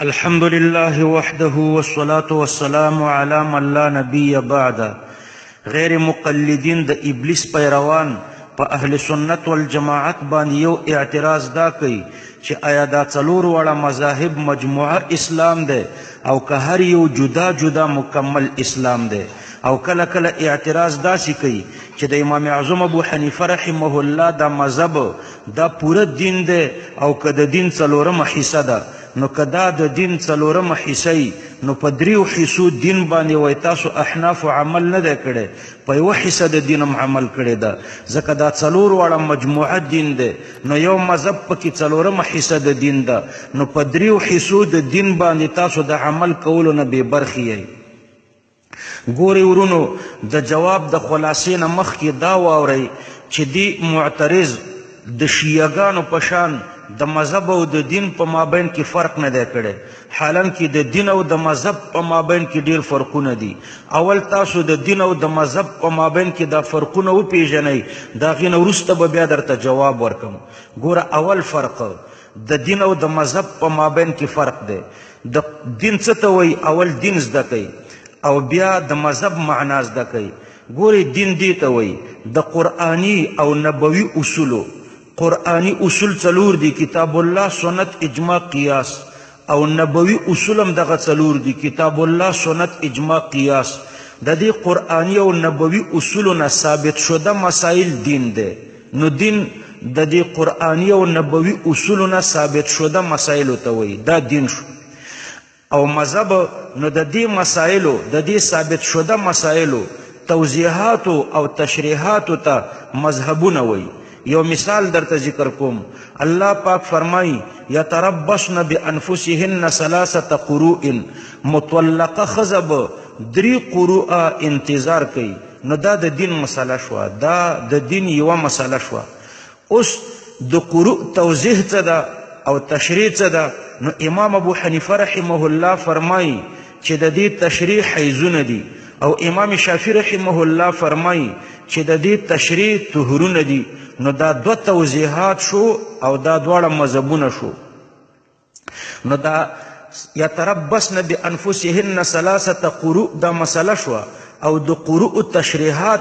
الحمد لله وحده والصلاة والسلام على من لا نبي بعد. غیر مقلدین د ابلیس پیروان په اهل سنت والجماعت باندې یو اعتراض دا کوي چې آیا دا څلور واړه مذاهب مجموعه اسلام دی او که هر یو جدا جدا مکمل اسلام دی، او کله کله اعتراض داسې کوي چې د امام اعظم ابو حنیفه رحمه الله دا مذهب دا پوره دین دی او که د دین څلورمه حصه ده، نو که دا د دین څلورمه حصه وي نو په دریو حصو دین باندې وایي تاسو احنافو عمل نه دی کړی، په یوه حصه د دین هم عمل کړی ده، ځکه دا څلور واړه مجموعه دین دی، نو یو مذهب پکې څلورمه حصه د دین ده، نو په دریو حصو د دین باندې تاسو د عمل کولو نه بې برخې یئ. ګورئ ورونو، د جواب د خلاصې نه مخکې دا واورئ چې دی معترض د شیعهګانو په شان د مذهب او د دین په مابین کې فرق نه دی کړی، حالانکه د دین او د مذهب په مابین کې ډیر فرقونه دي. اول تاسو د دین او د مذهب په مابین کې دا فرقونه وپیژنئ، د هغې نه وروسته به بیا درته جواب ورکړم. ګوره، اول فرق د دین او د مذهب په مابین کې فرق دی. د دین څه ته وایي؟ اول دین زده کوئ او بیا د مذهب معنا زده کوئ. ګورئ، دین دې ته وایي د قرآني او نبوي اصولو. قرآنی اصول څلور دي: کتاب الله، سنت، اجماع، قیاس. او نبوي اصول هم دغه څلور دي: کتاب الله، سنت، اجماع، قیاس. د دې قرآنی او نبوي اصولو نه ثابت شده مسائل دین دی. نو دین د دې قرآنی او نبوي اصولو نه ثابت شده مسائلو ته وایي، دا دین شو. او مذهب نو د دې مسائلو، د دې ثابت شده مسائلو توضیحاتو او تشریحاتو ته مذهبونه وایي. یو مثال درته ذکر کوم. الله پاک فرمایي: یتربصن بانفسهن ثلاثه قروء. مطلقه ښځه به 3 قروءه انتظار کوي. نو دا د دین مسله شوه، دا د دین یوه مسله شوه. اوس د قروء توضیح څه ده او تشریح څه ده؟ نو امام ابو حنیفه رحمه الله فرمایي چې د دې تشریح حیضونه دي، او امام شافعي رحمه الله فرمایي چې د دې تشریح طهورونه دي. نو دا دو توضیحات شو او دا دواړه مذهبونه شو. نو دا یتربصن بانفسهن ثلاثه قروء دا مسله شوه، او د قروء تشریحات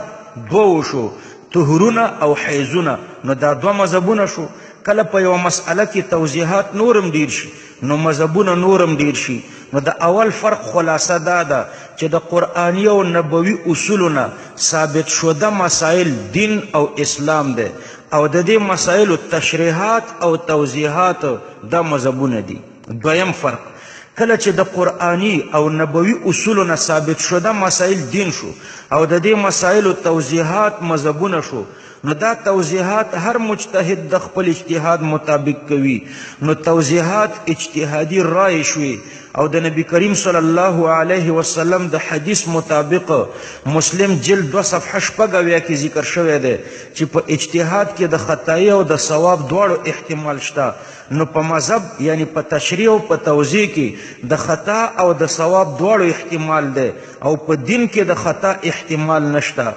دوه شو، طهورونه او حیضونه. نو دا دوه مذهبونه شو. کله په یوه مسئله کې توضیحات نورم ډیر شي نو مذهبونه نورم ډیر شي. نو د اول فرق خلاصه دا ده چې د قرآني او نبوي اصولو نه ثابت شده مسائل دین او اسلام دی، او د دې مسائلو تشریحات او توضیحات دا مذهبونه دي. دویم فرق، کله چې د قرآني او نبوي اصولو نه ثابت شده مسائل دین شو او د دې مسائلو توضیحات مذهبونه شو، نو دا توضیحات هر مجتهد د خپل اجتهاد مطابق کوي. نو توضیحات اجتهادي رای شوي، او د نبی کریم صلی الله علیه وسلم د حدیث مطابق مسلم جلد 2 صفحه 6 کې ذکر شوی دی چې په اجتهاد کې د خطایی او د ثواب دواړو احتمال شته. نو په مذهب یعنی په تشریح او په توضیح کې د خطا او د ثواب دواړو احتمال دی، او په دین کې د خطا احتمال نشته.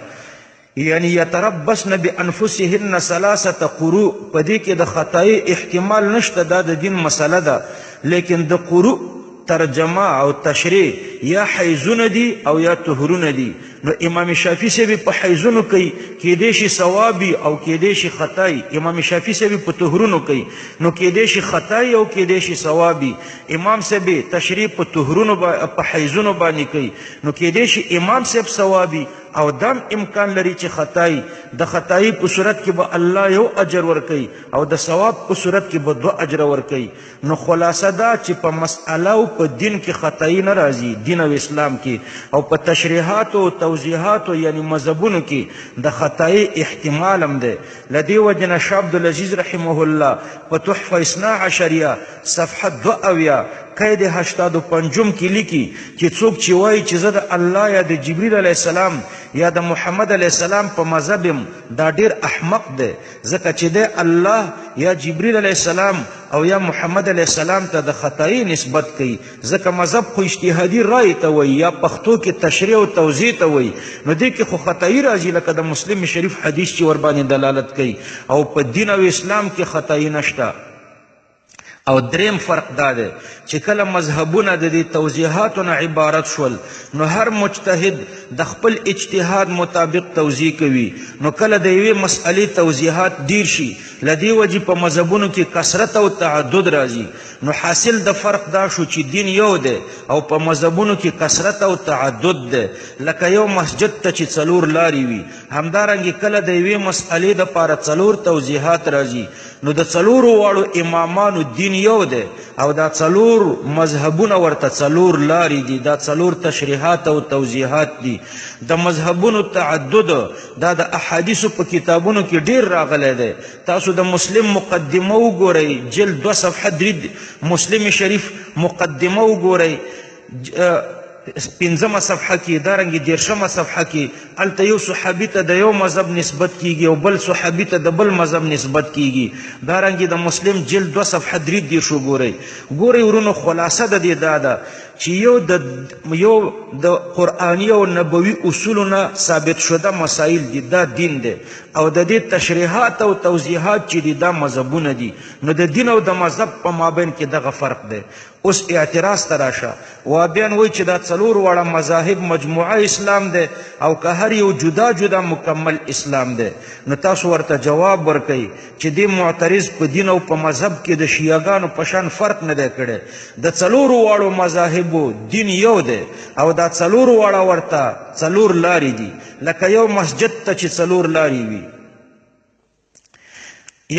یعنی یتربصن بانفسهن ثلاثه قروء، په دې کې د خطای احتمال نشته، دا د دین مسله ده. لیکن د قروء ترجمه او تشریح یا حیضونه دي او یا طهورونه دي. نو امام شافعي صاحب په حیضونو کوي، کیدای شي ثوابي او کیدای شي خطای. امام شافعي صاحب په طهورونو کوي، نو کیدای شي خطای او کیدای شي ثوابي. امام صاحب تشریح په طهورونو په حیضونو باندې کوي، نو کیدای شي امام صاحب ثوابي او دام امکان لري چې خطای. د خطای په صورت کې به الله یو اجر ورکوي او د ثواب په صورت کې به 2 اجر ورکوي. نو خلاصه دا چې په مسئله او په دین کې خطای نه راځي، دین او اسلام کې، او په تشریحات او توضیحات یعنی مذهبونو کې د خطای احتمال هم دی. له دې وجې نه شاه عبدالعزیز رحمه الله په تحفه 12 صفحه 2 قید 85 کې لیکي چې څوک چې وایي چې زه د الله یا د جبریل علیه السلام یا د محمد علیه السلام په مذهب یم، دا ډیر احمق دی، ځکه چې دی الله یا جبریل علیه السلام او یا محمد علیه السلام ته د خطایی نسبت کوي، ځکه مذهب خو اجتهادي رای ته وایي یا پښتو کې تشریح او توضیح ته وایي. نو دې کې خو خطایی راځي، لکه د مسلم شریف حدیث چې ورباندې دلالت کوي، او په دین او اسلام کې خطایی نشته. او دریم فرق دا دی چې کله مذهبونه د دې توضیحاتو نه عبارت شول نو هر مجتهد د خپل اجتهاد مطابق توضیح کوي نو کله د یوې مسئلې توضیحات ډیر شي له دې وجې په مذهبونو کې کثرت او تعدد راځي نو حاصل د فرق دا شو چې دین یو دی او په مذهبونو کې کثرت او تعدد دی لکه یو مسجد ته چې څلور لارې وي همدارنګې کله د یوې مسئلې دپاره څلور توضیحات راځي نو د څلورو واړو امامانو دین یو دی او دا څلور مذهبونه ورته څلور لارې دي دا څلور تشریحات او توضیحات دي د مذهبونو تعدد دا د احادیثو په کتابونو کې ډیر راغلی دی تاسو د مسلم مقدمه وګورئ جلد 2 صفحه 3 مسلم شریف مقدمه وګورئ 15 صفحه کې دارنګې 10 صفحه کې هلته یو صحابي ته د یو مذهب نسبت کیږي او بل صحابي ته د بل مذهب نسبت کیږي دارنګې د مسلم جلد 2 صفحه 3 وګورئ ګورئ ورونو خلاصه د دې دا ده چې یو د قرآني او نبوي اصولو نه ثابت شده مسایل دي دا دین دی او د دې تشریحات او توضیحات چې دي دا مذهبونه دي نو د دین او د مذهب په مابین کې دغه فرق دی اوس اعتراض ته راشه وابیان وایي چې دا څلور واړه مذاهب مجموعه اسلام دی او که هر یو جدا جدا مکمل اسلام دی نو تاسو ورته جواب ورکوئ چې دې معترض په دین او په مذهب کې د شیعهګانو په شان فرق نه دی کړی د څلورو واړو مذاهبو دین یو دی او دا څلورو واړه ورته څلور لارې دي لکه یو مسجد ته چې څلور لارې وي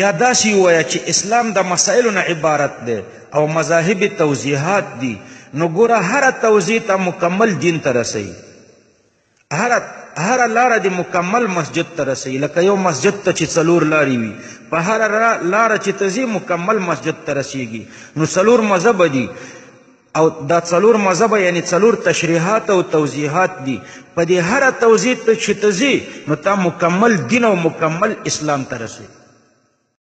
یا داسې ووایه چې اسلام د مسایلو نه عبارت دی او مذاهب توضیحات دي نو ګوره هره توضیح ته مکمل دین ته رسوي هره لاره د مکمل مسجد ته رسوي لکه یو مسجد ته چې څلور لارې وي په هره لاره چې ته ځي مکمل مسجد ته رسیږي نو څلور مذهبه دي او دا څلور مذهبه یعنی څلور تشریحات او توضیحات دي په دې هره توضیح ته چې ته ځي نو تا مکمل دین او مکمل اسلام ته رسوي